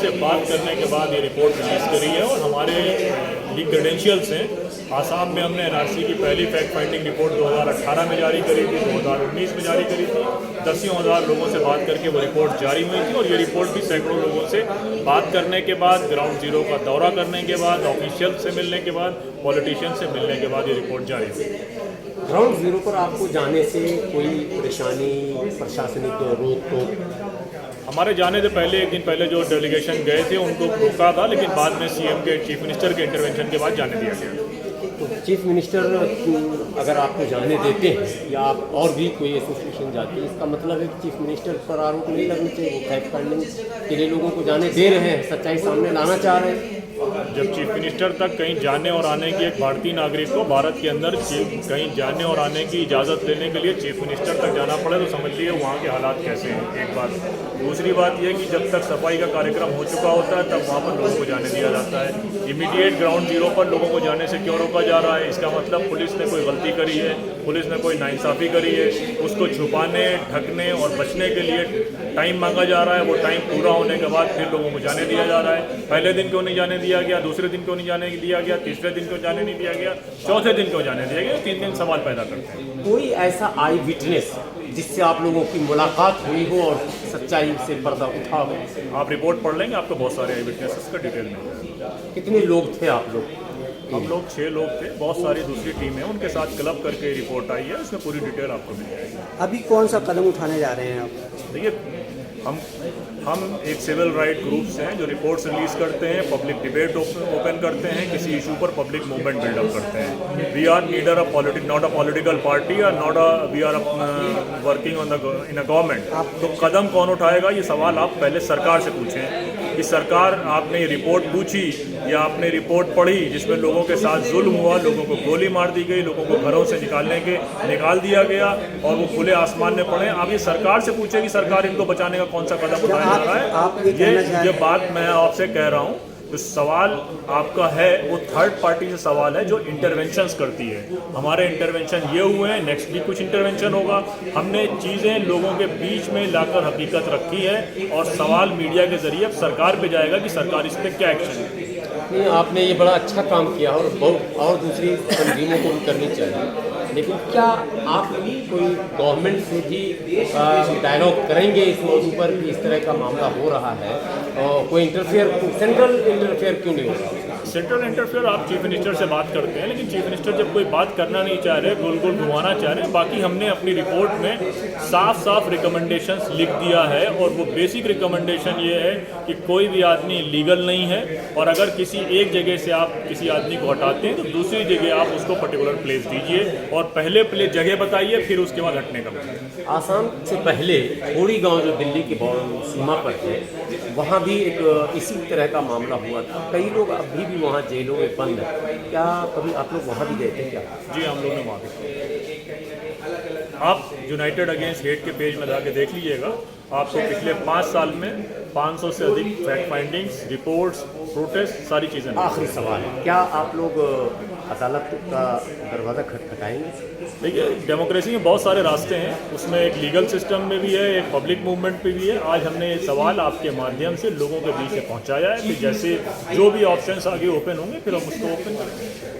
से बात करने के बाद ये रिपोर्ट रिलीज करी है। और हमारे ये क्रेडेंशियल्स हैं। आसाम में हमने एनआरसी की पहली फैक्ट फाइंडिंग रिपोर्ट 2018 में जारी करी थी, 2019 में जारी करी थी। 10,000 लोगों से बात करके वो रिपोर्ट जारी हुई थी। और ये रिपोर्ट भी सैकड़ों लोगों से बात करने के बाद, ग्राउंड जीरो का दौरा करने के बाद, ऑफिशियल से मिलने के बाद, पॉलिटिशियन से मिलने के बाद ये रिपोर्ट जारी हुई। ग्राउंड जीरो पर आपको जाने से कोई परेशानी, प्रशासनिक रोक टोक? हमारे जाने से पहले, एक दिन पहले जो डेलीगेशन गए थे उनको रोका था, लेकिन बाद में सीएम के, चीफ मिनिस्टर के इंटरवेंशन के बाद जाने दिया गया। तो चीफ मिनिस्टर अगर आपको जाने देते हैं या आप और भी कोई एसोसिएशन जाती है, इसका मतलब है कि चीफ मिनिस्टर पर आरोप नहीं लगने चाहिए। वो फैक्ट फाइंडिंग के लिए लोगों को जाने दे रहे हैं, सच्चाई सामने लाना चाह रहे हैं। जब चीफ मिनिस्टर तक कहीं जाने और आने की, एक भारतीय नागरिक को भारत के अंदर कहीं जाने और आने की इजाज़त लेने के लिए चीफ मिनिस्टर तक जाना पड़े तो समझ लीजिए वहाँ के हालात कैसे हैं, एक बात। दूसरी बात यह कि जब तक सफाई का कार्यक्रम हो चुका होता है तब वहाँ पर लोगों को जाने दिया जाता है। इमीडिएट ग्राउंड जीरो पर लोगों को जाने से क्यों रोका जा रहा है? इसका मतलब पुलिस ने कोई गलती करी है, पुलिस ने कोई नाइंसाफ़ी करी है, उसको छुपाने, ढकने और बचने के लिए टाइम मांगा जा रहा है। वो टाइम पूरा होने के बाद फिर लोगों को जाने दिया जा रहा है। पहले दिन क्यों नहीं जाने दिया गया, दूसरे दिन क्यों नहीं जाने दिया गया, तीसरे दिन क्यों जाने नहीं दिया गया, चौथे दिन क्यों जाने दिया गया? 3 दिन सवाल पैदा करते हैं। कोई ऐसा आई विटनेस जिससे आप लोगों की मुलाकात हुई हो और सच्चाई से पर्दा उठा हो? आप रिपोर्ट पढ़ लेंगे, आपको बहुत सारे आई विटनेसेस का डिटेल मिल जाएगा। कितने लोग थे आप लोग? हम लोग 6 लोग थे। बहुत सारी दूसरी टीम है, उनके साथ क्लब करके रिपोर्ट आई है, उसमें पूरी डिटेल आपको मिल जाएगी। अभी कौन सा कदम उठाने जा रहे हैं आप? देखिए, हम एक सिविल राइट ग्रुप से हैं जो रिपोर्ट्स रिलीज करते हैं, पब्लिक डिबेट ओपन करते हैं, किसी इशू पर पब्लिक मूवमेंट बिल्डअप करते हैं। We are neither not a political party और we are working in a government. तो कदम कौन उठाएगा, ये सवाल आप पहले सरकार से पूछें कि सरकार, आपने ये रिपोर्ट पूछी या आपने रिपोर्ट पढ़ी जिसमें लोगों के साथ जुल्म हुआ, लोगों को गोली मार दी गई, लोगों को घरों से निकाल दिया गया और वो खुले आसमान में पड़े। आप ये सरकार से पूछे कि सरकार इनको बचाने का कौन सा कदम उठाया जा रहा है। ये बात मैं आपसे कह रहा हूँ। जो सवाल आपका है वो थर्ड पार्टी से सवाल है जो इंटरवेंशंस करती है। हमारे इंटरवेंशन ये हुए हैं, नेक्स्ट भी कुछ इंटरवेंशन होगा। हमने चीज़ें लोगों के बीच में लाकर हकीकत रखी है और सवाल मीडिया के जरिए अब सरकार पे जाएगा कि सरकार इस पर क्या एक्शन है। आपने ये बड़ा अच्छा काम किया और बहुत और दूसरी तंजीमों को भी करनी चाहिए। लेकिन क्या आप कोई गवर्नमेंट से भी डायलॉग करेंगे इस मौजू पर कि इस तरह का मामला हो रहा है और कोई सेंट्रल इंटरफेयर क्यों नहीं हो रहा? सेंट्रल इंटरफेयर आप चीफ मिनिस्टर से बात करते हैं, लेकिन चीफ मिनिस्टर जब कोई बात करना नहीं चाह रहे, गोल गोल घुमाना चाह रहे हैं। बाकी हमने अपनी रिपोर्ट में साफ साफ रिकमेंडेशंस लिख दिया है और वो बेसिक रिकमेंडेशन ये है कि कोई भी आदमी लीगल नहीं है और अगर किसी एक जगह से आप किसी आदमी को हटाते हैं तो दूसरी जगह आप उसको पर्टिकुलर प्लेस दीजिए और पहले प्लेस जगह बताइए, फिर उसके बाद हटने का बताइए। आसाम से पहले खोड़ी गांव जो दिल्ली की सीमा पर है, वहाँ भी एक इसी तरह का मामला हुआ था। कई लोग अभी भी वहाँ जेलों में बंद है। क्या कभी आप लोग वहाँ भी गए थे क्या? जी, हम लोग ने वहाँ भी। आप यूनाइटेड अगेंस्ट हेट के पेज में जाके देख लीजिएगा, आपको पिछले 5 साल में 500 से अधिक फैक्ट फाइंडिंग्स, रिपोर्ट्स, प्रोटेस्ट, सारी चीज़ें। आखिरी सवाल है, क्या आप लोग अदालत का दरवाज़ा खटखटाएंगे? देखिए, डेमोक्रेसी में बहुत सारे रास्ते हैं, उसमें एक लीगल सिस्टम में भी है, एक पब्लिक मूवमेंट पे भी है। आज हमने ये सवाल आपके माध्यम से लोगों के बीच में पहुंचाया है कि जैसे जो भी ऑप्शंस आगे ओपन होंगे फिर हम उसको ओपन करेंगे।